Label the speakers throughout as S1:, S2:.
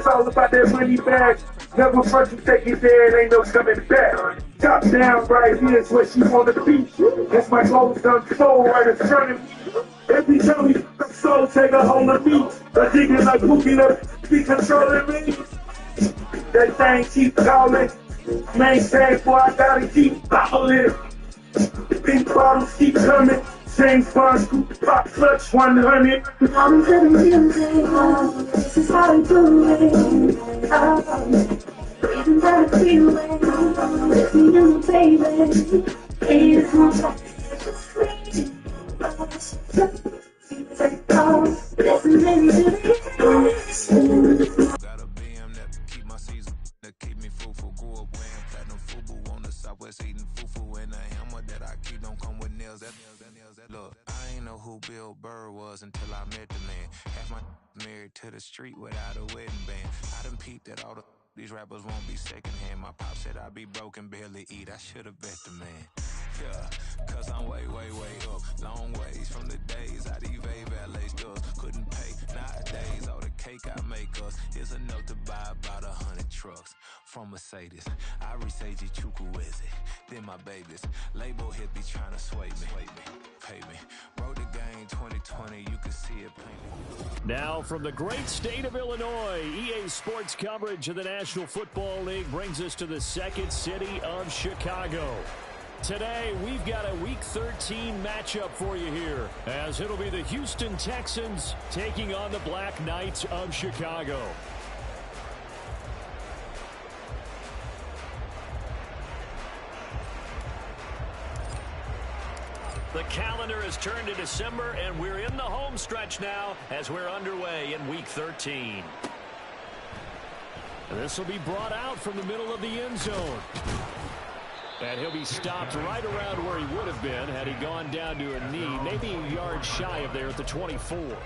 S1: It's all about that money bag. Never front you take it there, it ain't no coming back. Top down right here is where she wanna be. That's my clothes done sold right in front of me. Every time we soul take a hold of me. The niggas like Pookie up, be controlling me. That thing keep calling. Maintain, boy, I gotta keep ballin'. Big bottles keep coming. James Bond, scoop, pop, clutch, 100.
S2: I'm to the music, this is how I do it. Breathing down the freeway, listening to baby. It's my life, it's free. Listening to the
S3: got a BM that keep my season, that keep me fruitful. Grew up wearing platinum FUBU on the Southwest, eating fufu, and the hammer that I keep don't come with nails. That look, I ain't know who Bill Burr was until I met the man. Half my married to the street without a wedding band. I done peeped at all these rappers won't be secondhand. My pop said I'd be broken, barely eat. I should've bet the man. Yeah, cause I'm way, way, way up. Long ways from the days I these valet stores couldn't pay. Nowadays, all the cake I make us is enough to buy about 100 trucks from Mercedes. I resage Chukwueze, then my babies. Label hit be trying to sway me, pay me. Wrote the game 2020, you can see it plainly.
S4: Now from the great state of Illinois, EA Sports coverage of the National Football League brings us to the second city of Chicago. Today, we've got a Week 13 matchup for you here, as it'll be the Houston Texans taking on the Black Knights of Chicago. The calendar has turned to December, and we're in the home stretch now as we're underway in Week 13. This will be brought out from the middle of the end zone. And he'll be stopped right around where he would have been had he gone down to a knee, maybe a yard shy of there at the 24.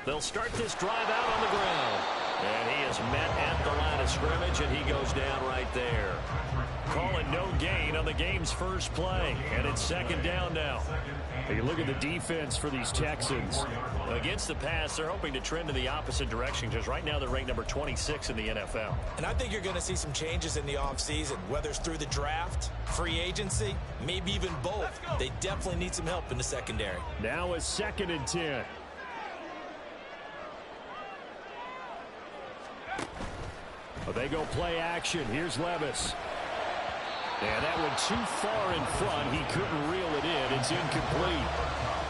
S4: They'll start this drive out on the ground. And he is met at the line of scrimmage, and he goes down right there. Call it no gain on the game's first play, and it's second down now. Take a look at the defense for these Texans. Against the pass, they're hoping to trend in the opposite direction because right now they're ranked number 26 in the NFL.
S5: And I think you're going to see some changes in the offseason, whether it's through the draft, free agency, maybe even both. They definitely need some help in the secondary.
S4: Now a 2nd and 10. Well, they go play action. Here's Levis. And that one too far in front. He couldn't reel it in. It's incomplete.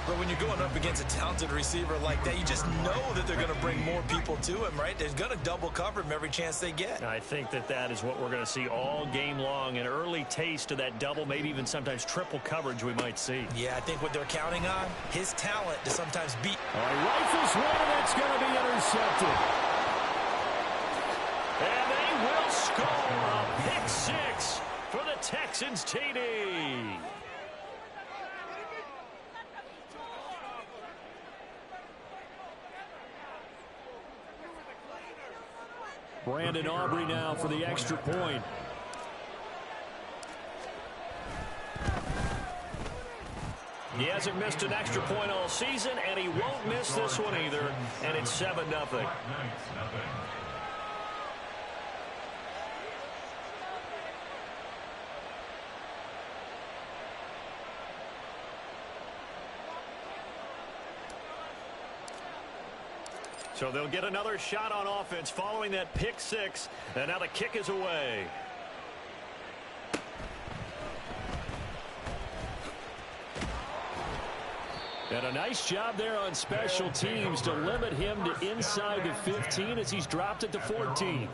S5: But when you're going up against a talented receiver like that, you just know that they're going to bring more people to him, right? They're going to double cover him every chance they get.
S4: I think that is what we're going to see all game long. An early taste of that double, maybe even sometimes triple coverage we might see.
S5: Yeah, I think what they're counting on, his talent to sometimes beat.
S4: All right, rifles one, and that's going to be intercepted. And they will score a pick six for the Texans TD. Brandon Aubrey now for the extra point. He hasn't missed an extra point all season, and he won't miss this one either, and it's 7-0. So they'll get another shot on offense following that pick six. And now the kick is away. And a nice job there on special teams to limit him to inside the 15 as he's dropped at the 14.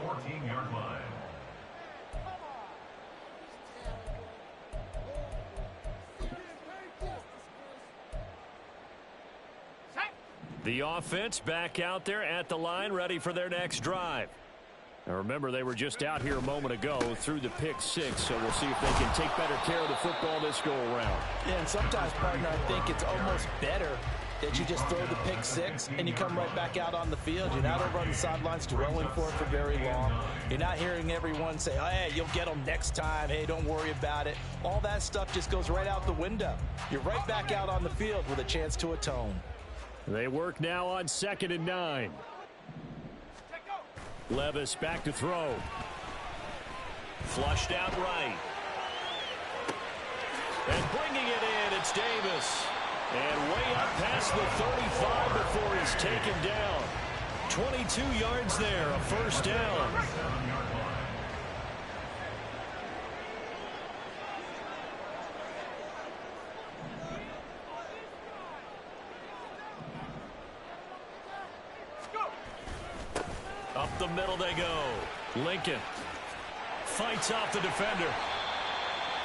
S4: The offense back out there at the line, ready for their next drive. Now remember, they were just out here a moment ago through the pick six, so we'll see if they can take better care of the football this go-around.
S5: Yeah, and sometimes, partner, I think it's almost better that you just throw the pick six and you come right back out on the field. You're not over on the sidelines dwelling for it for very long. You're not hearing everyone say, hey, you'll get them next time. Hey, don't worry about it. All that stuff just goes right out the window. You're right back out on the field with a chance to atone.
S4: They work now on 2nd and 9. Levis back to throw. Flushed out right. And bringing it in, it's Davis. And way up past the 35 before he's taken down. 22 yards there, a first down. Up the middle they go. Lincoln fights off the defender.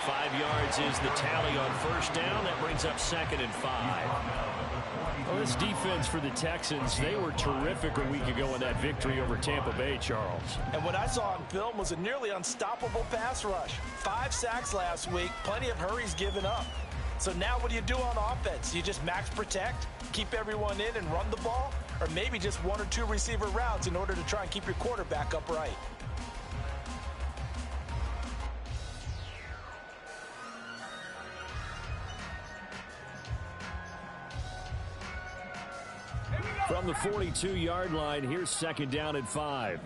S4: 5 yards is the tally on first down. That brings up 2nd and 5. Well, this defense for the Texans, they were terrific a week ago in that victory over Tampa Bay, Charles.
S5: And what I saw on film was a nearly unstoppable pass rush. 5 sacks last week, plenty of hurries given up. So now what do you do on offense? You just max protect, keep everyone in and run the ball? Or maybe just 1 or 2 receiver routes in order to try and keep your quarterback upright.
S4: From the 42-yard line, here's 2nd down and 5.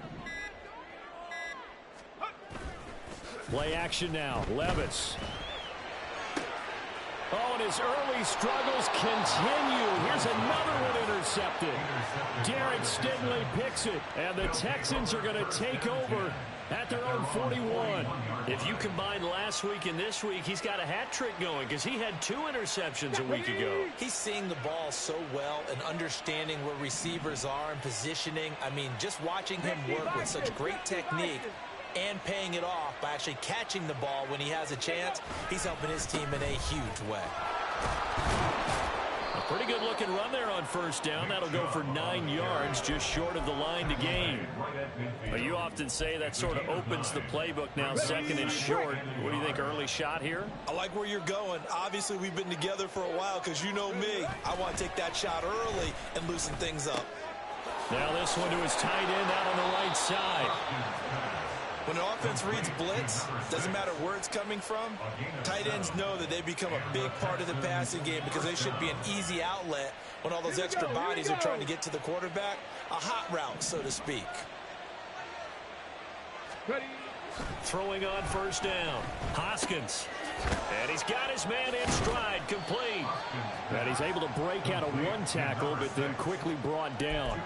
S4: Play action now. Levis. Oh, and his early struggles continue. Here's another one intercepted. Derek Stingley picks it, and the Texans are going to take over at their own 41. If you combine last week and this week, he's got a hat trick going because he had 2 interceptions a week ago.
S5: He's seeing the ball so well and understanding where receivers are and positioning. I mean, just watching him work with such great technique and paying it off by actually catching the ball when he has a chance, he's helping his team in a huge way.
S4: A pretty good looking run there on first down. That'll go for 9 yards, just short of the line to gain. But you often say that sort of opens the playbook now, 2nd and short. What do you think, early shot here?
S5: I like where you're going. Obviously, we've been together for a while because you know me. I want to take that shot early and loosen things up.
S4: Now this one to his tight end out on the right side.
S5: When an offense reads blitz, doesn't matter where it's coming from, tight ends know that they become a big part of the passing game because they should be an easy outlet when all those extra bodies are trying to get to the quarterback. A hot route, so to speak.
S4: Throwing on first down. Hoskins. And he's got his man in stride, complete. And he's able to break out of 1 tackle, but then quickly brought down.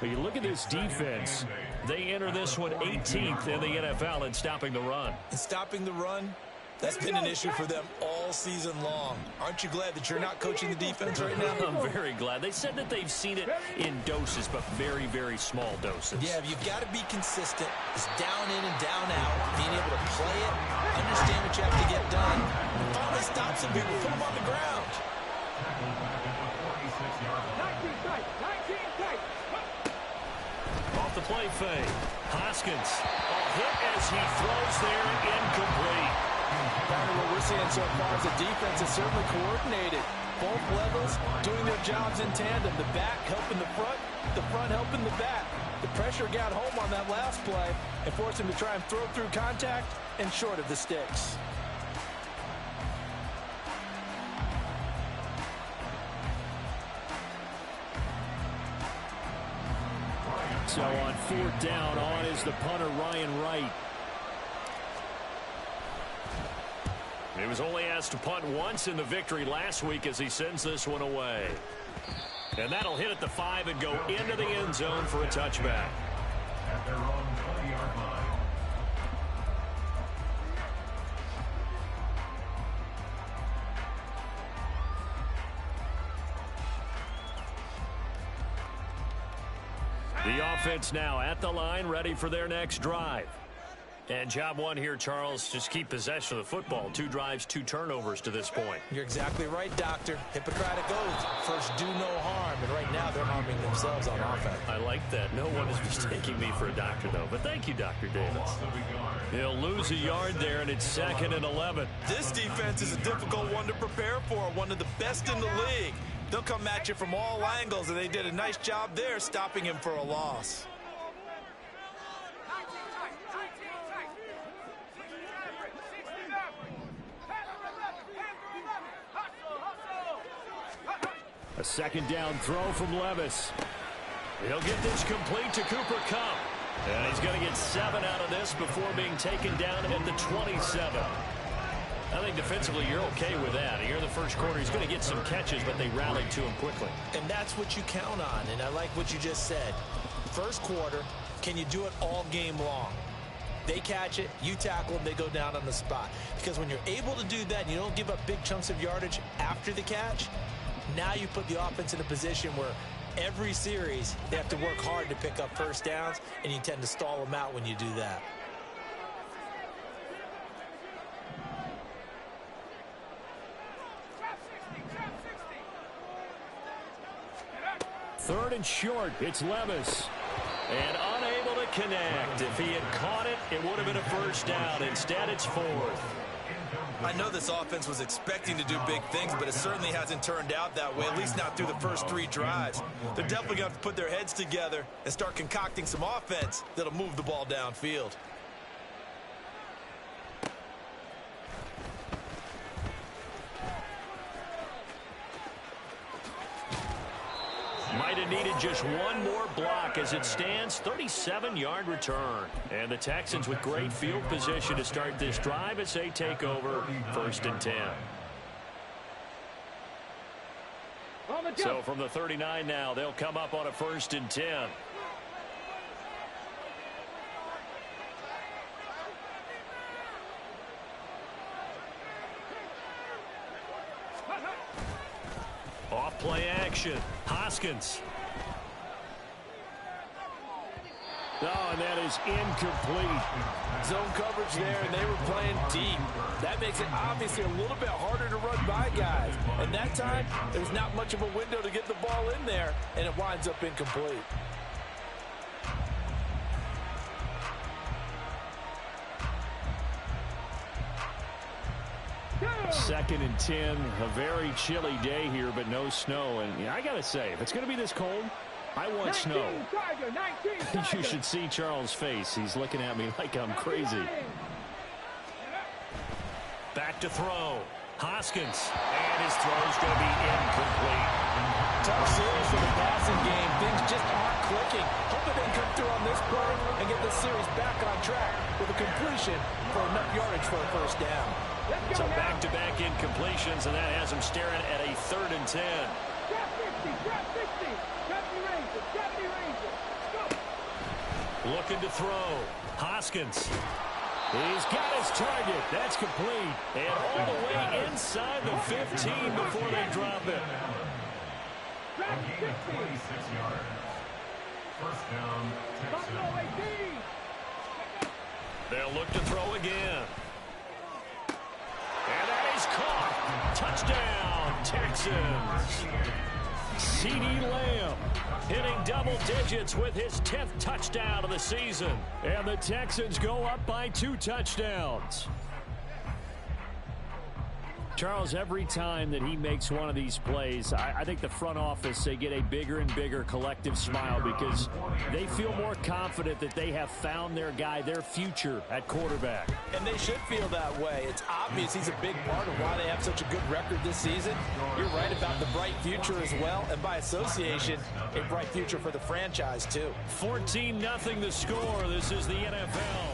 S4: But you look at this defense. They enter this one 18th in the NFL in stopping the run.
S5: And stopping the run, that's been an issue for them all season long. Aren't you glad that you're not coaching the defense right now?
S4: I'm very glad. They said that they've seen it in doses, but very, very small doses.
S5: Yeah, you've got to be consistent. It's down in and down out. Being able to play it, understand what you have to get done, and finally stop some people, put them on the ground.
S4: Off the play fake. Hoskins. A hit as he throws there, incomplete.
S5: What we're seeing so far is the defense is certainly coordinated. Both levels doing their jobs in tandem. The back helping the front helping the back. The pressure got home on that last play and forced him to try and throw through contact and short of the sticks.
S4: So on 4th down, on is the punter, Ryan Wright. He was only asked to punt once in the victory last week as he sends this one away. And that'll hit at the 5 and go into the end zone for a touchback.
S6: At their own 20-yard line.
S4: The offense now at the line, ready for their next drive. And job one here, Charles, just keep possession of the football. 2 drives, 2 turnovers to this point.
S5: You're exactly right, Doctor. Hippocratic oath. First, do no harm. And right now, they're harming themselves on offense.
S4: I like that. No one is mistaking me for a doctor, though. But thank you, Dr. Davis. He'll lose a yard there, and it's 2nd and 11.
S5: This defense is a difficult one to prepare for. One of the best in the league. They'll come at you from all angles, and they did a nice job there stopping him for a loss.
S4: A 2nd down throw from Levis. He'll get this complete to Cooper Kupp. And he's going to get 7 out of this before being taken down at the 27. I think defensively you're okay with that. Here in the first quarter, he's going to get some catches, but they rallied to him quickly.
S5: And that's what you count on, and I like what you just said. First quarter, can you do it all game long? They catch it, you tackle them, they go down on the spot. Because when you're able to do that and you don't give up big chunks of yardage after the catch, now you put the offense in a position where every series they have to work hard to pick up first downs, and you tend to stall them out when you do that.
S4: 3rd and short. It's Levis. And unable to connect. If he had caught it, it would have been a first down. Instead, it's 4th.
S5: I know this offense was expecting to do big things, but it certainly hasn't turned out that way, at least not through the first 3 drives. They're definitely going to have to put their heads together and start concocting some offense that'll move the ball downfield.
S4: Might have needed just one more block as it stands. 37-yard return. And the Texans with great field position to start this drive as they take over 1st and 10. So from the 39 now, they'll come up on a 1st and 10. Off play action. Hoskins. Oh, and that is incomplete.
S5: Zone coverage there, and they were playing deep. That makes it obviously a little bit harder to run by guys. And that time, there's not much of a window to get the ball in there, and it winds up incomplete.
S4: Second and 10, a very chilly day here, but no snow. And I got to say, if it's going to be this cold, I want snow. You should see Charles' face. He's looking at me like I'm crazy. Back to throw. Hoskins. And his throw's going to be incomplete.
S5: Tough series for the passing game. Things just aren't clicking. Hope they can come through on this play and get this series back on track with a completion for enough yardage for a first down.
S4: So back-to-back incompletions, and that has him staring at a 3rd and 10. Looking to throw. Hoskins. He's got his target. That's complete. And all the way inside the 15 before they drop it.
S6: A gain of 26 yards. First down, Texans.
S4: They'll look to throw again. And that is caught. Touchdown, Texans. CeeDee Lamb hitting double digits with his 10th touchdown of the season. And the Texans go up by 2 touchdowns. Charles, every time that he makes one of these plays, I think the front office, they get a bigger and bigger collective smile because they feel more confident that they have found their guy, their future at quarterback.
S5: And they should feel that way. It's obvious he's a big part of why they have such a good record this season. You're right about the bright future as well, and by association, a bright future for the franchise too.
S4: 14-0 the score. This is the NFL.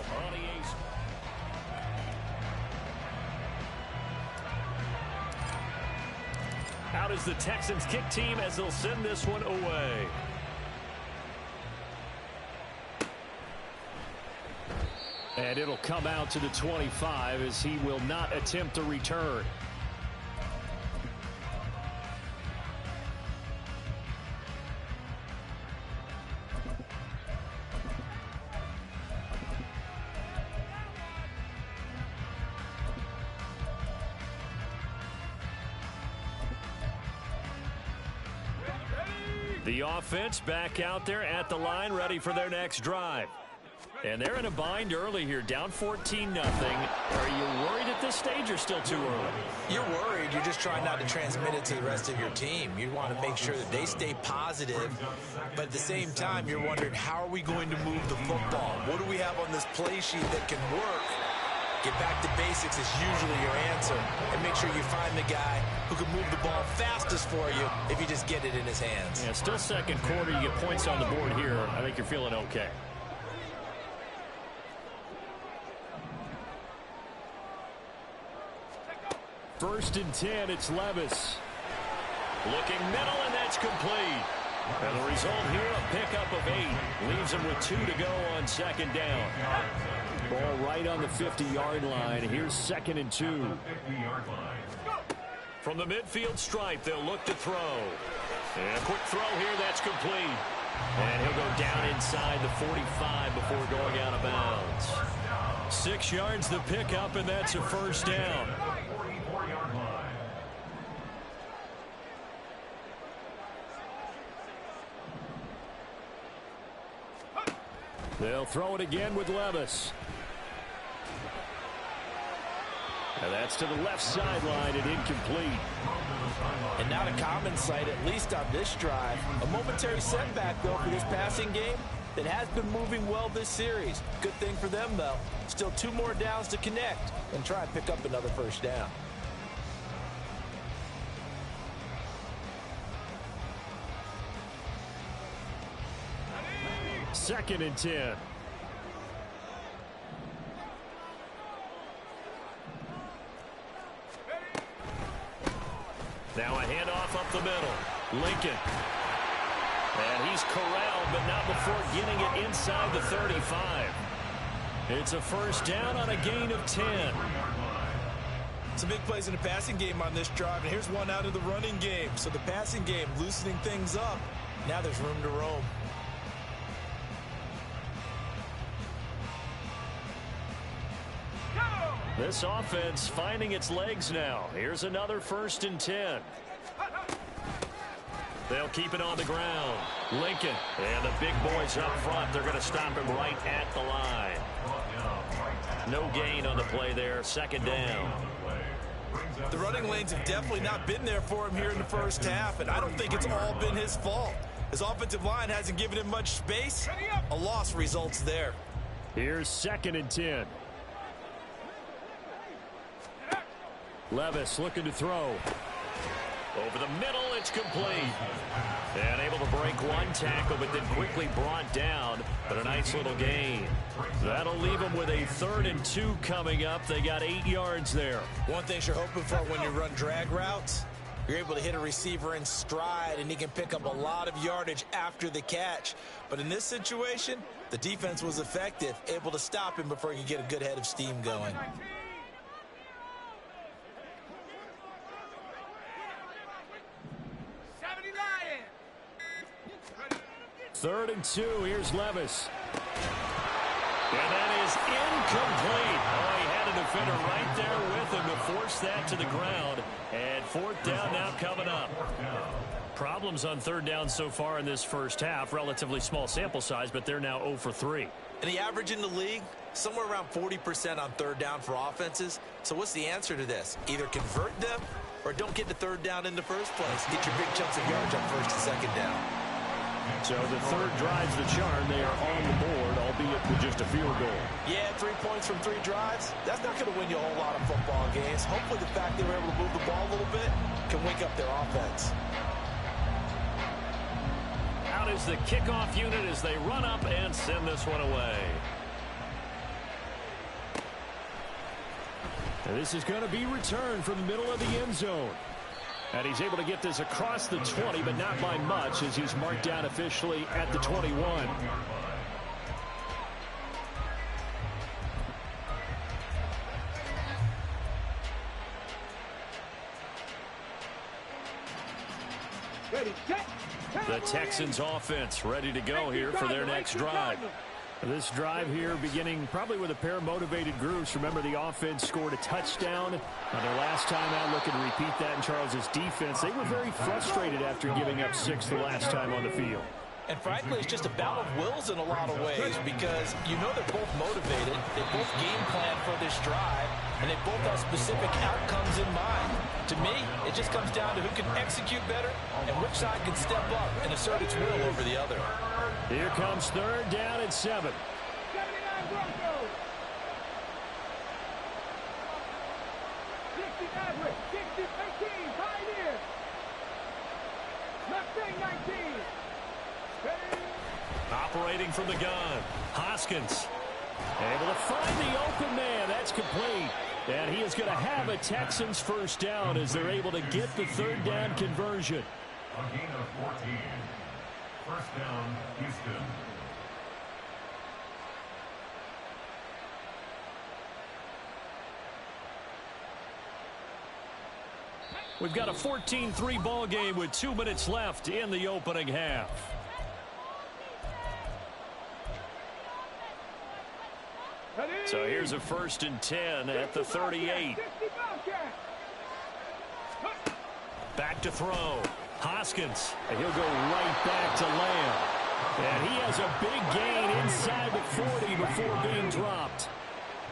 S4: Out is is the Texans kick team as they'll send this one away. And it'll come out to the 25 as he will not attempt to return. The offense back out there at the line, ready for their next drive. And they're in a bind early here, down 14-0. Are you worried at this stage or still too early?
S5: You're worried. You're just trying not to transmit it to the rest of your team. You want to make sure that they stay positive. But at the same time, you're wondering, how are we going to move the football? What do we have on this play sheet that can work? Get back to basics is usually your answer. And make sure you find the guy who can move the ball fastest for you if you just get it in his hands.
S4: Yeah, still second quarter. You get points on the board here. I think you're feeling okay. First and 10, it's Levis. Looking middle, and that's complete. And the result here, a pickup of 8. Leaves him with 2 to go on second down. Ball right on the 50-yard line. Here's 2nd and 2. From the midfield stripe, they'll look to throw. And a quick throw here, that's complete. And he'll go down inside the 45 before going out of bounds. 6 yards the pickup, and that's a first down. They'll throw it again with Levis. And that's to the left sideline and incomplete.
S5: And not a common sight, at least on this drive. A momentary setback, though, for this passing game that has been moving well this series. Good thing for them, though. Still 2 more downs to connect and try and pick up another first down.
S4: Second and 10. Now a handoff up the middle. Lincoln. And he's corralled, but not before getting it inside the 35. It's a first down on a gain of 10.
S5: Some big plays in the passing game on this drive, and here's one out of the running game. So the passing game loosening things up. Now there's room to roam.
S4: This offense finding its legs now. Here's another first and 10. They'll keep it on the ground. Lincoln and the big boys up front. They're going to stop him right at the line. No gain on the play there. Second down.
S5: The running lanes have definitely not been there for him here in the first half, and I don't think it's all been his fault. His offensive line hasn't given him much space. A loss results there.
S4: Here's 2nd and 10. Levis looking to throw. Over the middle, it's complete. And able to break one tackle, but then quickly brought down. But a nice little gain. That'll leave them with a 3rd and 2 coming up. They got 8 yards there.
S5: One thing you're hoping for when you run drag routes, you're able to hit a receiver in stride, and he can pick up a lot of yardage after the catch. But in this situation, the defense was effective, able to stop him before he could get a good head of steam going.
S4: 3rd and 2. Here's Levis. And that is incomplete. Oh, he had a defender right there with him to force that to the ground. And 4th down now coming up. Problems on 3rd down so far in this first half. Relatively small sample size, but they're now 0 for 3.
S5: And the average in the league, somewhere around 40% on 3rd down for offenses. So what's the answer to this? Either convert them or don't get to 3rd down in the first place. Get your big chunks of yards on 1st and 2nd down.
S4: So the 3rd drives the charm. They are on the board, albeit with just a field goal.
S5: Yeah, 3 points from 3 drives. That's not going to win you a whole lot of football games. Hopefully the fact they were able to move the ball a little bit can wake up their offense.
S4: Out is the kickoff unit as they run up and send this one away. And this is going to be returned from the middle of the end zone. And he's able to get this across the 20, but not by much, as he's marked down officially at the 21. The Texans offense ready to go here for their next drive. This drive here beginning probably with a pair of motivated groups. Remember, the offense scored a touchdown on their last time out. Looking to repeat that in Charles's defense. They were very frustrated after giving up 6 the last time on the field.
S5: And frankly, it's just a battle of wills in a lot of ways, because you know they're both motivated. They both game plan for this drive, and they both have specific outcomes in mind. To me, it just comes down to who can execute better and which side can step up and assert its will over the other.
S4: Here comes 3rd down and 7.
S1: 79 Broncos. 60 Maverick. 60 18. Pioneer. Mustang 19.
S4: Operating from the gun, Hoskins able to find the open man. That's complete. And he is going to have a Texans first down as they're able to get the 3rd down conversion.
S6: A gain of 14. First down, Houston.
S4: We've got a 14-3 ball game with 2 minutes left in the opening half. So here's a 1st and 10 at the 38. Back to throw. Hoskins. And he'll go right back to Lamb. And he has a big gain inside the 40 before being dropped.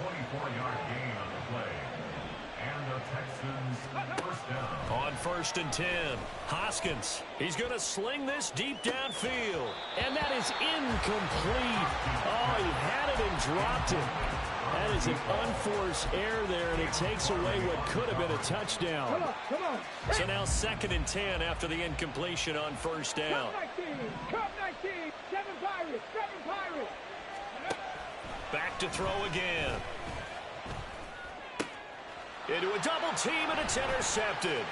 S6: 24-yard gain on the play. And the Texans first down.
S4: On 1st and 10, Hoskins. He's going to sling this deep downfield. And that is incomplete. Oh, he had it and dropped it. That is an unforced error there, and it takes away what could have been a touchdown.
S1: Come on.
S4: So now 2nd and 10 after the incompletion on 1st down.
S1: Cup 19. 7 Pirates.
S4: Back to throw again. Into a double team, and it's intercepted.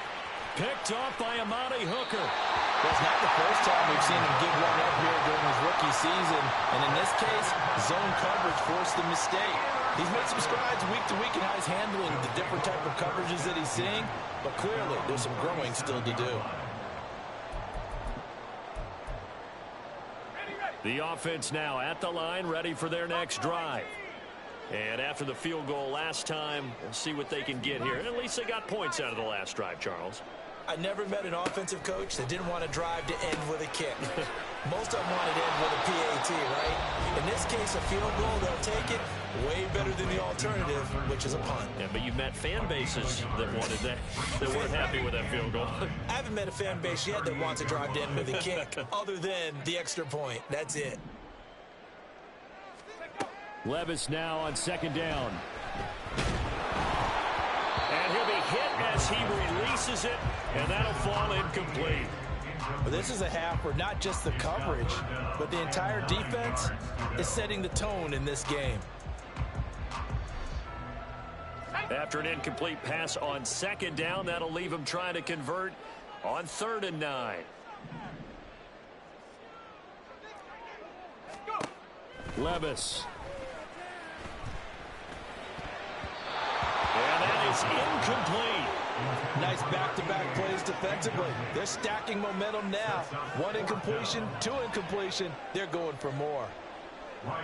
S4: Picked off by Amani Hooker.
S5: Well, it's not the first time we've seen him give one up here during his rookie season. And in this case, zone coverage forced the mistake. He's made some strides week to week in how he's handling the different type of coverages that he's seeing. But clearly, there's some growing still to do.
S4: The offense now at the line, ready for their next drive. And after the field goal last time, we'll see what they can get here. And at least they got points out of the last drive, Charles.
S5: I never met an offensive coach that didn't want to drive to end with a kick. Most of them want to end with a PAT, right? In this case, a field goal, they'll take it. Way better than the alternative, which is a punt.
S4: Yeah, but you've met fan bases that wanted that weren't happy with that field goal.
S5: I haven't met a fan base yet that wants to drive to end with a kick, other than the extra point. That's it.
S4: Levis now on 2nd down. And he'll be hit as he releases it, and that'll fall incomplete.
S5: But this is a half where not just the coverage, but the entire defense is setting the tone in this game.
S4: After an incomplete pass on 2nd down, that'll leave him trying to convert on 3rd and 9. Levis. And that is incomplete.
S5: Nice back-to-back plays defensively. They're stacking momentum now. 1 incompletion, 2 incompletion. They're going for more.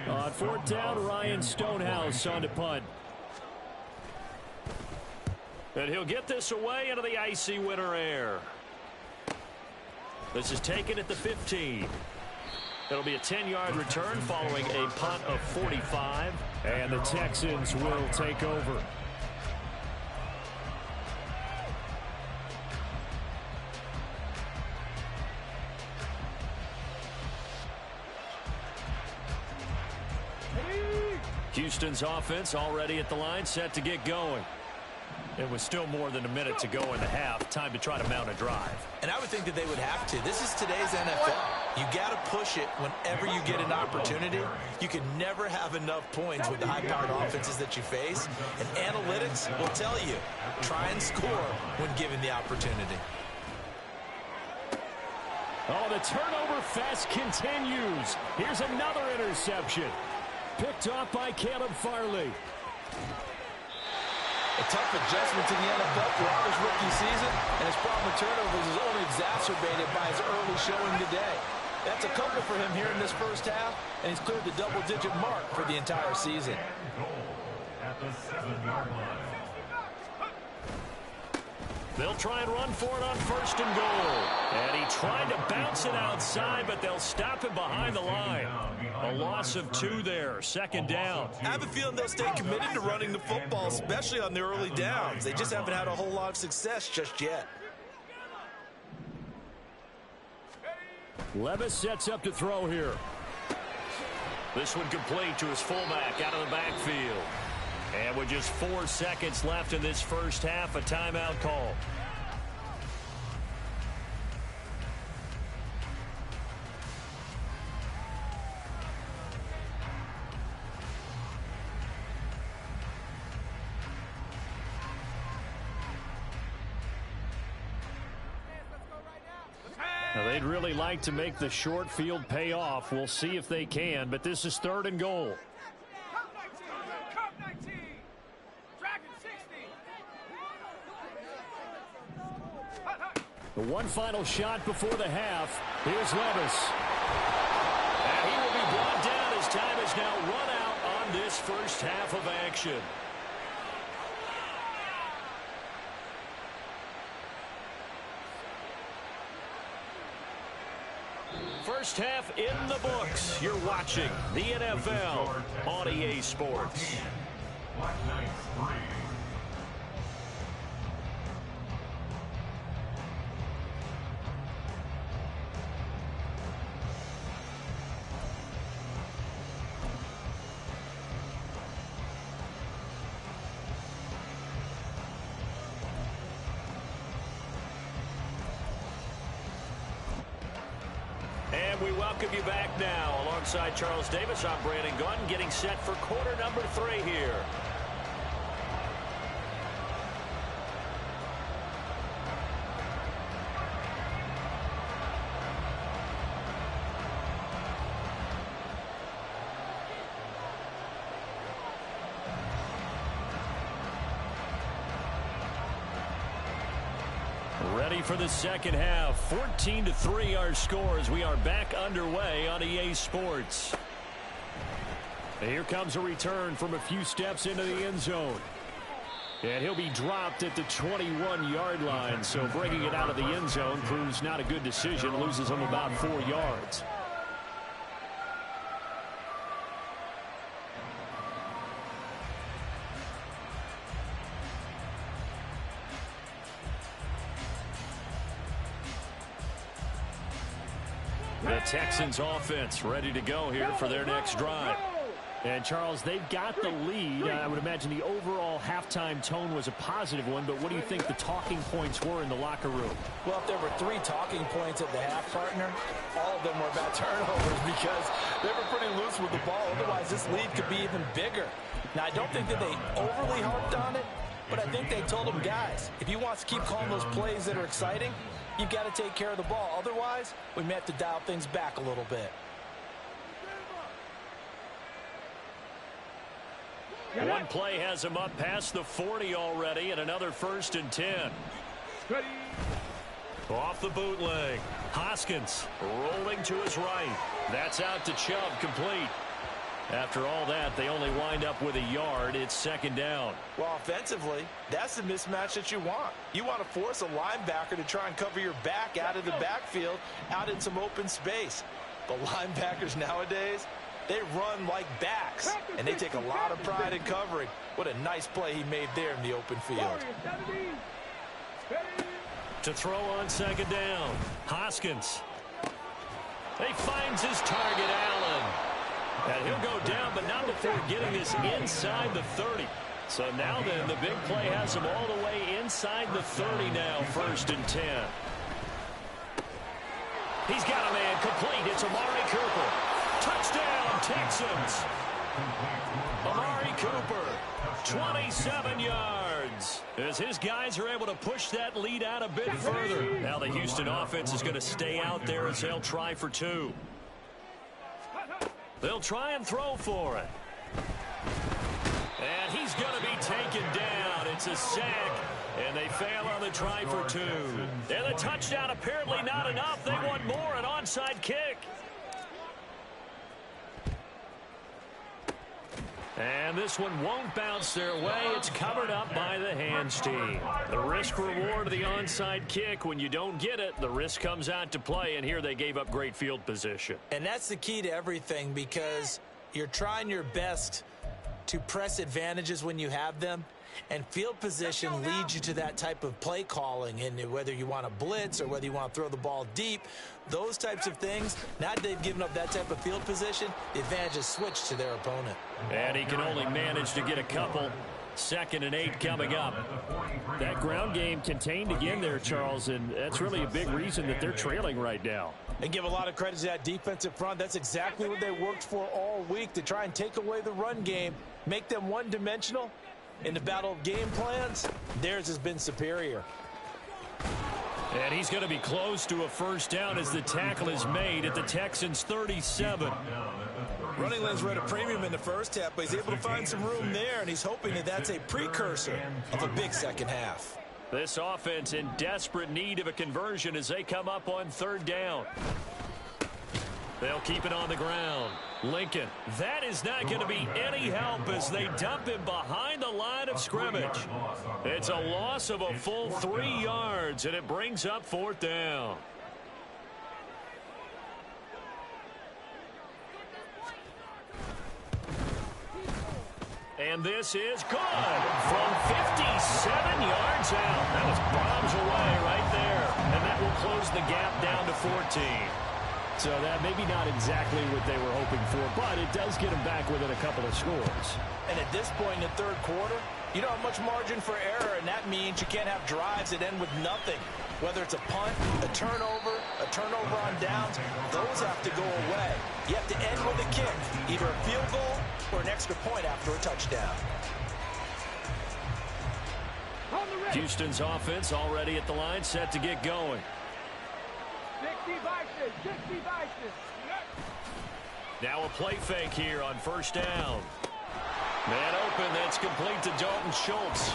S4: On 4th down, Ryan Stonehouse on to punt. And he'll get this away into the icy winter air. This is taken at the 15. It'll be a 10-yard return following a punt of 45. And the Texans will take over. Houston's offense already at the line, set to get going. It was still more than a minute to go in the half. Time to try to mount a drive.
S5: And I would think that they would have to. This is today's NFL. You got to push it whenever you get an opportunity. You can never have enough points with the high-powered offenses that you face. And analytics will tell you, try and score when given the opportunity.
S4: Oh, the turnover fest continues. Here's another interception. Picked off by Caleb Farley.
S5: A tough adjustment to the NFL throughout his rookie season, and his problem with turnovers is only exacerbated by his early showing today. That's a couple for him here in this first half, and he's cleared the double-digit mark for the entire season.
S6: Goal at the 7-yard line.
S4: They'll try and run for it on 1st and goal. And he tried to bounce it outside, but they'll stop him behind the line. A loss of 2 there, 2nd down.
S5: I have a feeling they'll stay committed to running the football, especially on the early downs. They just haven't had a whole lot of success just yet.
S4: Levis sets up to throw here. This one complete to his fullback out of the backfield. And with just 4 seconds left in this first half, a timeout call. Now, they'd really like to make the short field pay off. We'll see if they can, but this is 3rd and goal. The one final shot before the half. Here's Levis. And he will be brought down as time is now run out on this first half of action. First half in the books. You're watching the NFL on EA Sports.
S6: Black Knights 3.
S4: And we welcome you back now. Alongside Charles Davis, I'm Brandon Gunn, getting set for quarter number 3 here. Ready for the second half. 14-3 our score as we are back underway on EA Sports. Here comes a return from a few steps into the end zone. And he'll be dropped at the 21-yard line. So bringing it out of the end zone proves not a good decision. Loses him about 4 yards. The Texans offense ready to go here for their next drive. And, Charles, they've got the lead. I would imagine the overall halftime tone was a positive one, but what do you think the talking points were in the locker room?
S5: Well, if there were 3 talking points at the half, partner, all of them were about turnovers because they were pretty loose with the ball. Otherwise, this lead could be even bigger. Now, I don't think that they overly harped on it, but I think they told them, guys, if you want to keep calling those plays that are exciting, you've got to take care of the ball. Otherwise, we may have to dial things back a little bit.
S4: One play has him up past the 40 already, and another 1st and 10. Off the bootleg. Hoskins rolling to his right. That's out to Chubb, complete. After all that, they only wind up with a yard. It's 2nd down.
S5: Well, offensively, that's the mismatch that you want. You want to force a linebacker to try and cover your back out of the backfield, out in some open space. But linebackers nowadays, they run like backs, and they take a lot of pride in covering. What a nice play he made there in the open field.
S4: To throw on 2nd down, Hoskins. He finds his target, Allen. And he'll go down, but not before getting this inside the 30. So now then, the big play has him all the way inside the 30 now, 1st and 10. He's got a man complete. It's Amari Cooper. Touchdown, Texans. Amari Cooper, 27 yards. As his guys are able to push that lead out a bit further. Now the Houston offense is going to stay out there as they'll try for 2. They'll try and throw for it. And he's going to be taken down. It's a sack. And they fail on the try for 2. And the touchdown apparently not enough. They want more, an onside kick. And this one won't bounce their way. It's covered up by the hands team. The risk reward of the onside kick. When you don't get it, the risk comes out to play. And here they gave up great field position.
S5: And that's the key to everything, because you're trying your best to press advantages when you have them. And field position leads you to that type of play calling. And whether you want to blitz or whether you want to throw the ball deep, those types of things, now that they've given up that type of field position, the advantage is switched to their opponent.
S4: And he can only manage to get a couple. 2nd and 8 coming up.
S7: That ground game contained again there, Charles, and that's really a big reason that they're trailing right now.
S5: And give a lot of credit to that defensive front. That's exactly what they worked for all week, to try and take away the run game, make them one-dimensional. In the battle of game plans, theirs has been superior.
S4: And he's going to be close to a first down as the tackle is made at the Texans' 37.
S5: Running lanes were at a premium in the first half, but he's able to find some room there, and he's hoping that that's a precursor of a big second half.
S4: This offense in desperate need of a conversion as they come up on 3rd down. They'll keep it on the ground. Lincoln, that is not going to be any help as they dump him behind the line of scrimmage. It's a loss of a full 3 yards, and it brings up 4th down. And this is good from 57 yards out. That was bombs away right there. And that will close the gap down to 14.
S7: So that maybe not exactly what they were hoping for, but it does get them back within a couple of scores.
S5: And at this point in the 3rd quarter, you don't have much margin for error, and that means you can't have drives that end with nothing. Whether it's a punt, a turnover on downs, those have to go away. You have to end with a kick, either a field goal or an extra point after a touchdown.
S4: Houston's offense already at the line, set to get going.
S1: 60 vices.
S4: Now a play fake here on 1st down. Man open, that's complete to Dalton Schultz.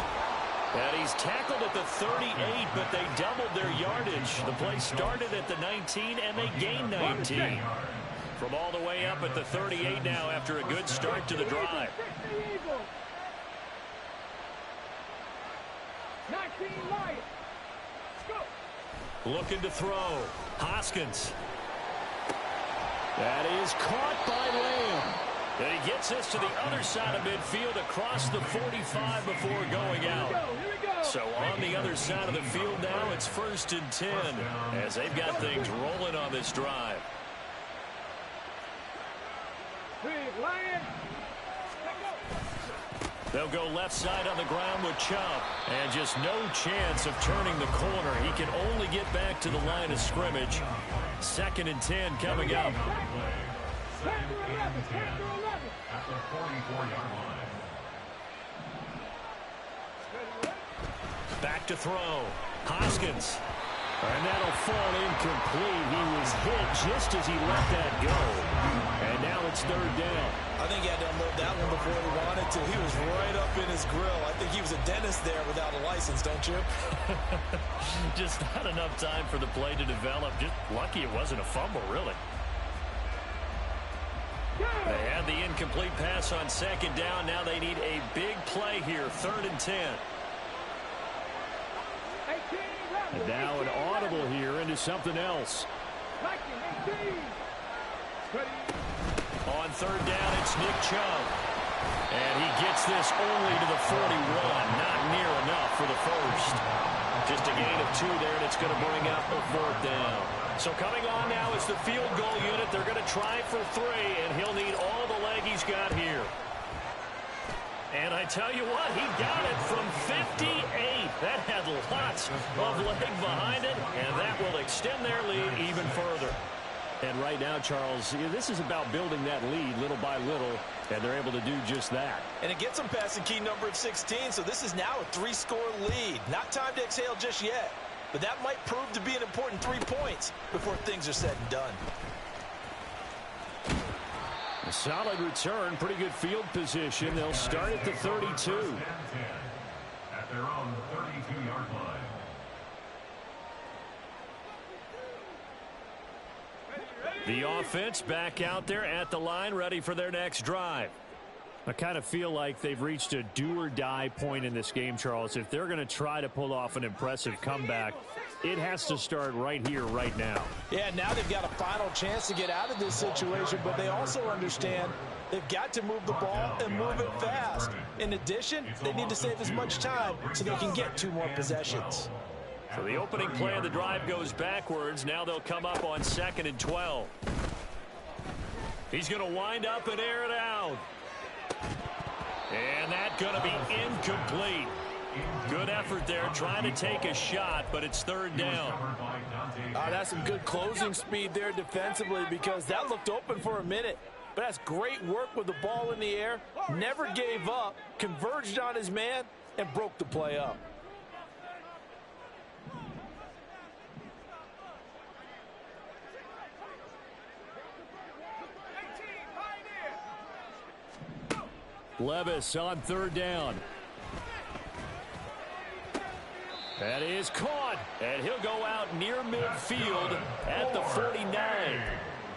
S4: And he's tackled at the 38, but they doubled their yardage. The play started at the 19, and they gained 19. From all the way up at the 38 now after a good start to the drive.
S1: 19 Lions.
S4: Looking to throw. Hoskins. That is caught by Lamb. And he gets this to the other side of midfield across the 45 before going out. So on the other side of the field now, it's 1st and 10 as they've got things rolling on this drive. They'll go left side on the ground with Chubb. And just no chance of turning the corner. He can only get back to the line of scrimmage. 2nd and 10 coming up.
S6: At the 44-yard line.
S4: Back to throw. Hoskins. And that'll fall incomplete. He was hit just as he let that go. And now it's 3rd down.
S5: I think he had to unload that one before he wanted to. He was right up in his grill. I think he was a dentist there without a license, don't you?
S4: Just not enough time for the play to develop. Just lucky it wasn't a fumble, really. They had the incomplete pass on 2nd down. Now they need a big play here. 3rd and 10.
S7: And now an audible here into something else.
S4: On 3rd down, it's Nick Chubb. And he gets this only to the 41. Not near enough for the first. Just a gain of 2 there, and it's going to bring up a 4th down. So coming on now is the field goal unit. They're going to try for 3, and he'll need all the leg he's got here. And I tell you what, he got it from 58. That had lots of leg behind it, and that will extend their lead even further.
S7: And right now, Charles, this is about building that lead little by little, and they're able to do just that.
S5: And it gets them past the key number of 16, so this is now a 3-score lead. Not time to exhale just yet, but that might prove to be an important 3 points before things are said and done.
S7: A solid return, pretty good field position. They'll start at the 32.
S6: At their own 32-yard line.
S7: The offense back out there at the line, ready for their next drive. I kind of feel like they've reached a do-or-die point in this game, Charles. If they're going to try to pull off an impressive comeback, it has to start right here, right now.
S5: Yeah, now they've got a final chance to get out of this situation, but they also understand they've got to move the ball and move it fast. In addition, they need to save as much time so they can get 2 more possessions.
S7: So the opening play of the drive goes backwards. Now they'll come up on 2nd and 12. He's going to wind up and air it out. And that's going to be incomplete. Good effort there, trying to take a shot, but it's 3rd down.
S5: That's some good closing speed there defensively, because that looked open for a minute. But that's great work with the ball in the air. Never gave up, converged on his man, and broke the play up.
S7: Levis on 3rd down. That is caught, and he'll go out near midfield at the 49.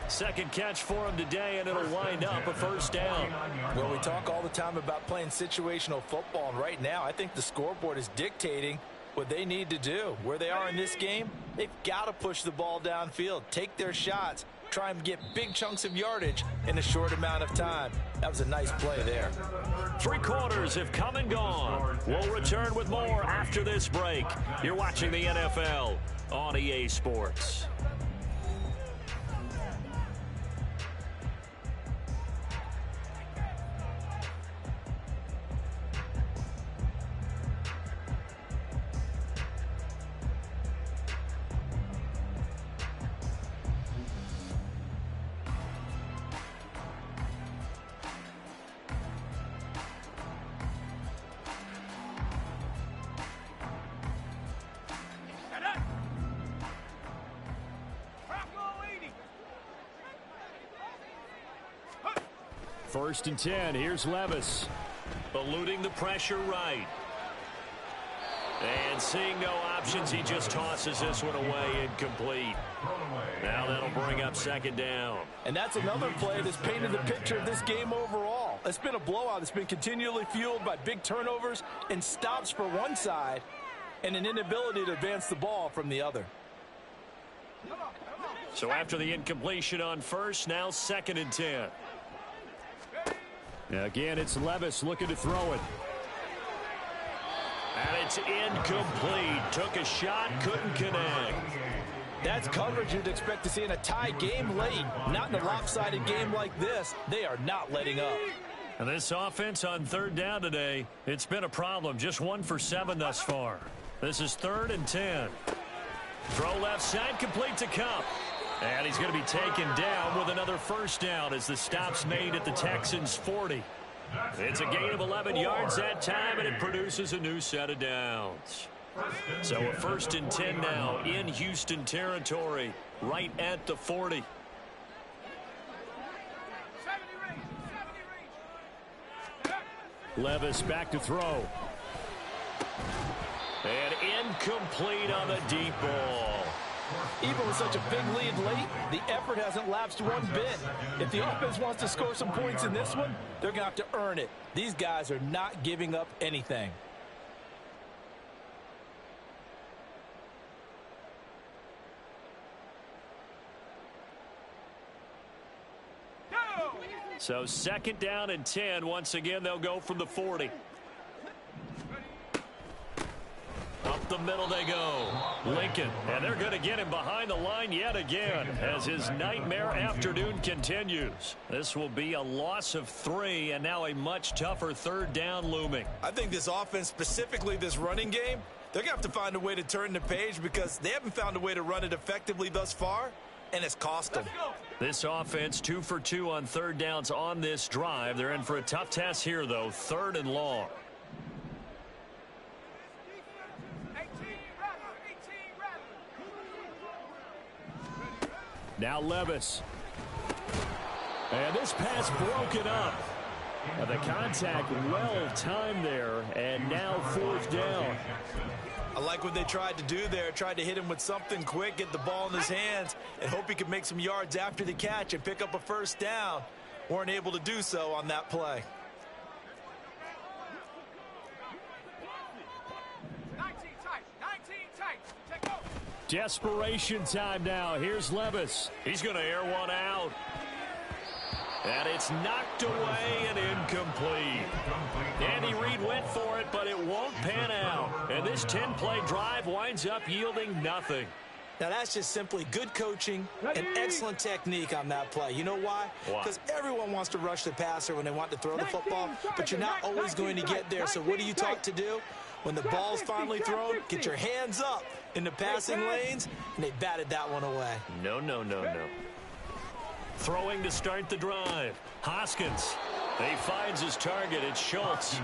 S7: Second catch for him today, and it'll wind up a 1st down.
S5: Well, we talk all the time about playing situational football, and right now I think the scoreboard is dictating what they need to do. Where they are in this game, they've got to push the ball downfield, take their shots, try and get big chunks of yardage in a short amount of time. That was a nice play there.
S7: 3 quarters have come and gone. We'll return with more after this break. You're watching the NFL on EA Sports. First and 10. Here's Levis. Eluding the pressure right. And seeing no options, he just tosses this one away, incomplete. Now that'll bring up 2nd down.
S5: And that's another play that's painted the picture of this game overall. It's been a blowout. It's been continually fueled by big turnovers and stops for one side and an inability to advance the ball from the other.
S7: So after the incompletion on first, now 2nd and 10. Again, it's Levis looking to throw it. And it's incomplete. Took a shot, couldn't connect.
S5: That's coverage you'd expect to see in a tie game late. Not in a lopsided game like this. They are not letting up.
S7: And this offense on 3rd down today, it's been a problem. Just 1 for 7 thus far. This is 3rd and 10. Throw left side, complete to Kupp. And he's going to be taken down with another 1st down as the stop's made at the Texans' 40. It's a gain of 11 yards that time, and it produces a new set of downs. So a 1st and 10 now in Houston territory, right at the 40. Levis back to throw. And incomplete on the deep ball.
S5: Even with such a big lead late, the effort hasn't lapsed one bit. If the offense wants to score some points in this one, they're going to have to earn it. These guys are not giving up anything.
S7: So 2nd down and 10. Once again, they'll go from the 40. Up the middle they go. Lincoln, and they're going to get him behind the line yet again as his nightmare afternoon continues. This will be a loss of 3, and now a much tougher 3rd down looming.
S5: I think this offense, specifically this running game, they're going to have to find a way to turn the page because they haven't found a way to run it effectively thus far. and it's cost them.
S7: This offense 2 for 2 on third downs on this drive. They're in for a tough task here, though, 3rd and long. Now Levis. And this pass broken up. And the contact well timed there, and now 4th down.
S5: I like what they tried to do there. Tried to hit him with something quick, get the ball in his hands, and hope he could make some yards after the catch and pick up a 1st down. Weren't able to do so on that play.
S7: Desperation time now. Here's Levis. He's going to air one out. And it's knocked away and incomplete. Andy Reid went for it, but it won't pan out. And this 10-play drive winds up yielding nothing.
S5: Now, that's just simply good coaching and excellent technique on that play. You know why? Because everyone wants to rush the passer when they want to throw the football, but you're not always going to get there. So what are you taught to do? When the ball's finally thrown, get your hands up in the passing lanes, and they batted that one away.
S7: No. Throwing to start the drive. Hoskins. He finds his target. It's Schultz.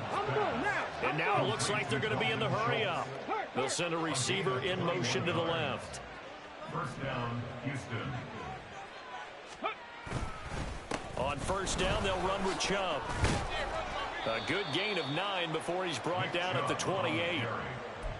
S7: And now it looks like they're going to be in the hurry-up. They'll send a receiver in motion to the left.
S6: 1st down, Houston.
S7: On 1st down, they'll run with Chubb. A good gain of 9 before he's brought down at the 28.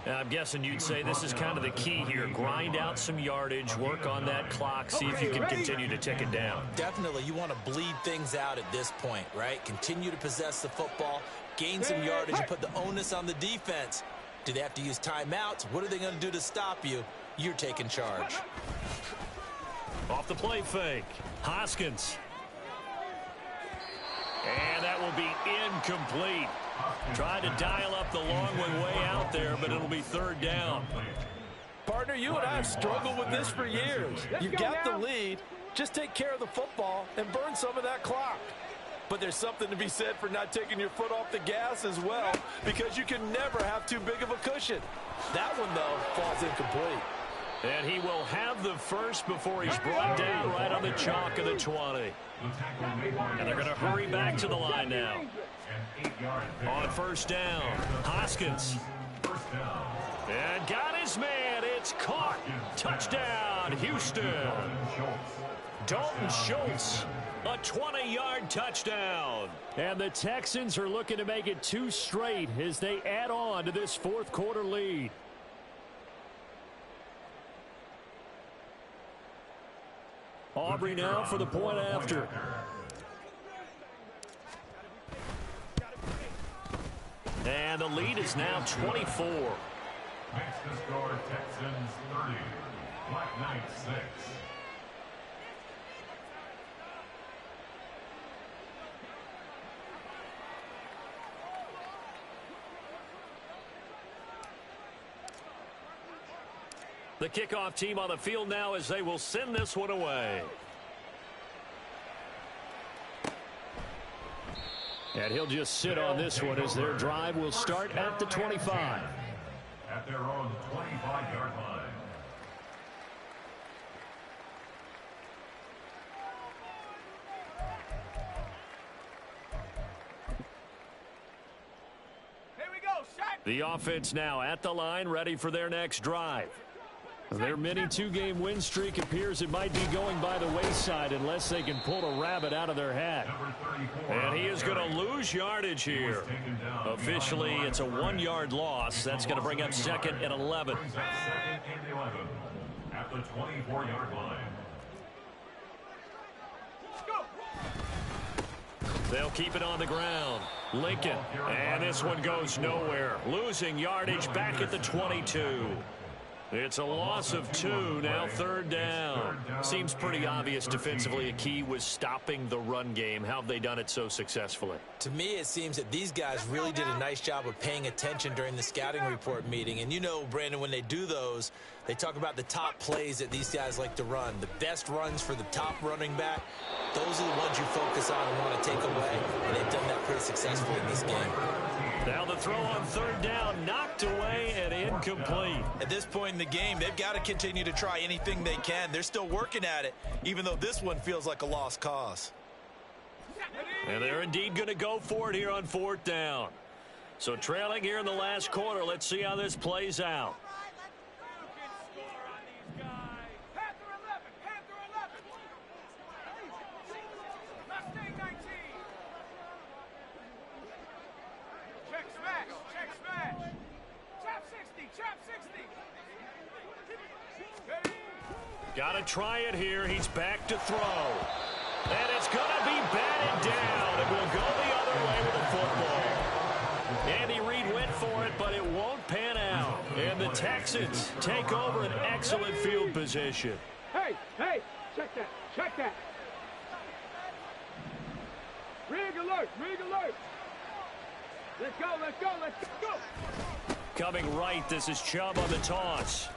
S7: I'm guessing you'd say this is kind of the key here. Grind out some yardage, work on that clock, see if you can continue to tick it down.
S5: Definitely, you want to bleed things out at this point, right? Continue to possess the football, gain some yardage, and put the onus on the defense. Do they have to use timeouts? What are they going to do to stop you? You're taking charge.
S7: Off the play fake. Hoskins. And that will be incomplete. Tried to dial up the long one way out there, but it'll be 3rd down.
S5: Partner, you and I have struggled with this for years. You've got the lead. Just take care of the football and burn some of that clock. But there's something to be said for not taking your foot off the gas as well, because you can never have too big of a cushion. That one, though, falls incomplete.
S7: And he will have the first before he's brought down right on the chalk of the 20. And they're going to hurry back to the line now. On 1st down, Hoskins. And got his man. It's caught. Touchdown, Houston. Dalton Schultz, a 20-yard touchdown. And the Texans are looking to make it 2 straight as they add on to this 4th quarter lead. Aubrey now for the point after. And the lead is now 24.
S6: Makes the score Texans 30, Black Knights 6.
S7: The kickoff team on the field now as they will send this one away. And he'll just sit on this one as their drive will start at the 25.
S6: At their own 25-yard line.
S7: The offense now at the line, ready for their next drive. Their mini 2-game win streak appears it might be going by the wayside unless they can pull a rabbit out of their hat. And he is going to lose yardage here. Officially, it's a 1-yard loss. That's going to bring up 2nd and 11.
S6: 2nd and 11 at the 24-yard line.
S7: They'll keep it on the ground. Lincoln, and this one goes nowhere. Losing yardage back at the 22. It's a loss of 2, now 3rd down. Seems pretty obvious defensively a key was stopping the run game. How have they done it so successfully?
S5: To me, it seems that these guys really did a nice job of paying attention during the scouting report meeting. And you know, Brandon, when they do those, they talk about the top plays that these guys like to run. The best runs for the top running back, those are the ones you focus on and want to take away. And they've done that pretty successfully in this game.
S7: Now the throw on third down, knocked away and incomplete.
S5: At this point in the game, they've got to continue to try anything they can. They're still working at it, even though this one feels like a lost cause.
S7: And they're indeed going to go for it here on fourth down. So trailing here in the last quarter, let's see how this plays out. Got to try it here. He's back to throw. And it's going to be batted down. It will go the other way with the football. Andy Reid went for it, but it won't pan out. And the Texans take over an excellent field position.
S1: Hey, check that. Rig alert. Let's go.
S7: Coming right, this is Chubb on the toss.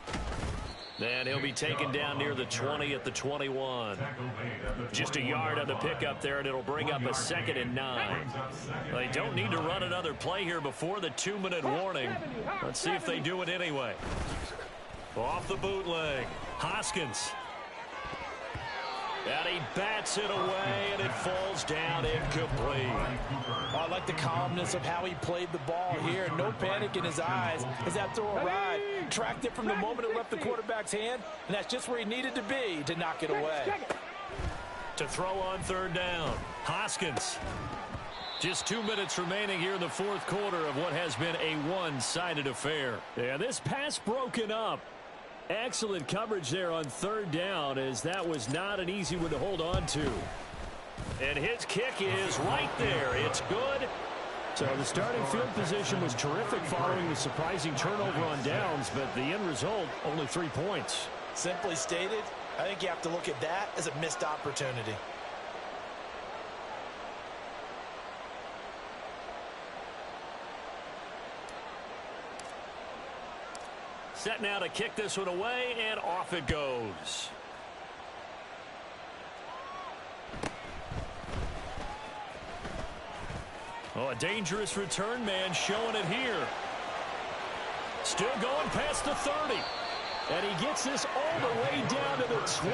S7: And he'll be taken down near the 20 at the 21. Just a yard on the pickup there, and it'll bring up a 2nd and 9. They don't need to run another play here before the 2-minute warning. Let's see if they do it anyway. Off the bootleg, Hoskins. And he bats it away, and it falls down incomplete.
S5: I like the calmness of how he played the ball here. No panic in his eyes as that throw arrived. Tracked it from the moment it left the quarterback's hand, and that's just where he needed to be to knock it away.
S7: To throw on third down, Hoskins. Just 2 minutes remaining here in the fourth quarter of what has been a one-sided affair. Yeah, this pass broken up. Excellent coverage there on third down, as that was not an easy one to hold on to. And his kick is right there. It's good. So the starting field position was terrific following the surprising turnover on downs, but the end result, only 3 points.
S5: Simply stated, I think you have to look at that as a missed opportunity.
S7: Set now to kick this one away, and off it goes. Oh, a dangerous return man showing it here. Still going past the 30. And he gets this all the way down to the 20.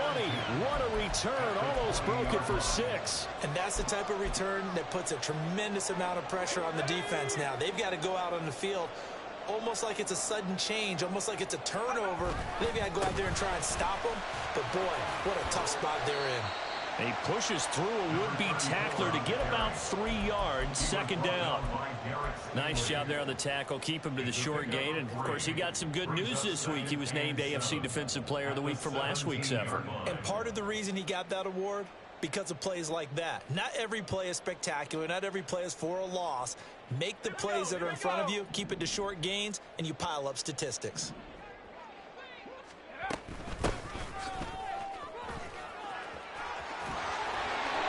S7: What a return. Almost broke it for 6.
S5: And that's the type of return that puts a tremendous amount of pressure on the defense now. They've got to go out on the field almost like it's a sudden change, almost like it's a turnover. They've got to go out there and try and stop them. But, boy, what a tough spot they're in.
S7: He pushes through a would-be tackler to get about 3 yards, 2nd down. Nice job there on the tackle. Keep him to the short gain. And, of course, he got some good news this week. He was named AFC Defensive Player of the Week from last week's effort.
S5: And part of the reason he got that award, because of plays like that. Not every play is spectacular. Not every play is for a loss. Make the plays that are in front of you, keep it to short gains, and you pile up statistics.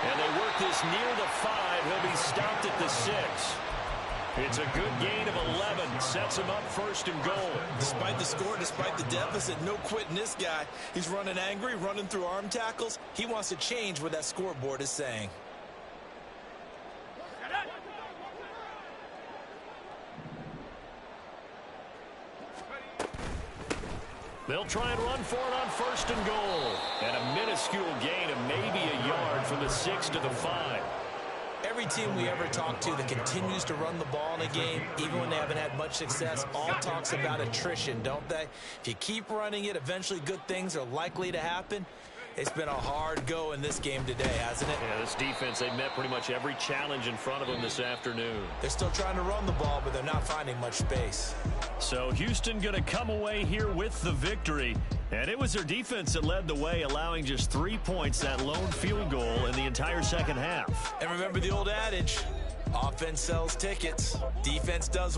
S7: And they work this near the 5. He'll be stopped at the 6. It's a good gain of 11. Sets him up 1st and goal.
S5: Despite the score, despite the deficit, no quitting this guy. He's running angry, running through arm tackles. He wants to change what that scoreboard is saying.
S7: They'll try and run for it on 1st and goal. And a minuscule gain of maybe a yard from the 6 to the 5.
S5: Every team we ever talk to that continues to run the ball in a game, even when they haven't had much success, all talks about attrition, don't they? If you keep running it, eventually good things are likely to happen. It's been a hard go in this game today, hasn't it?
S7: Yeah, this defense, they met pretty much every challenge in front of them this afternoon.
S5: They're still trying to run the ball, but they're not finding much space.
S7: So Houston going to come away here with the victory. And it was their defense that led the way, allowing just 3 points, that lone field goal in the entire second half.
S5: And remember the old adage, offense sells tickets, defense does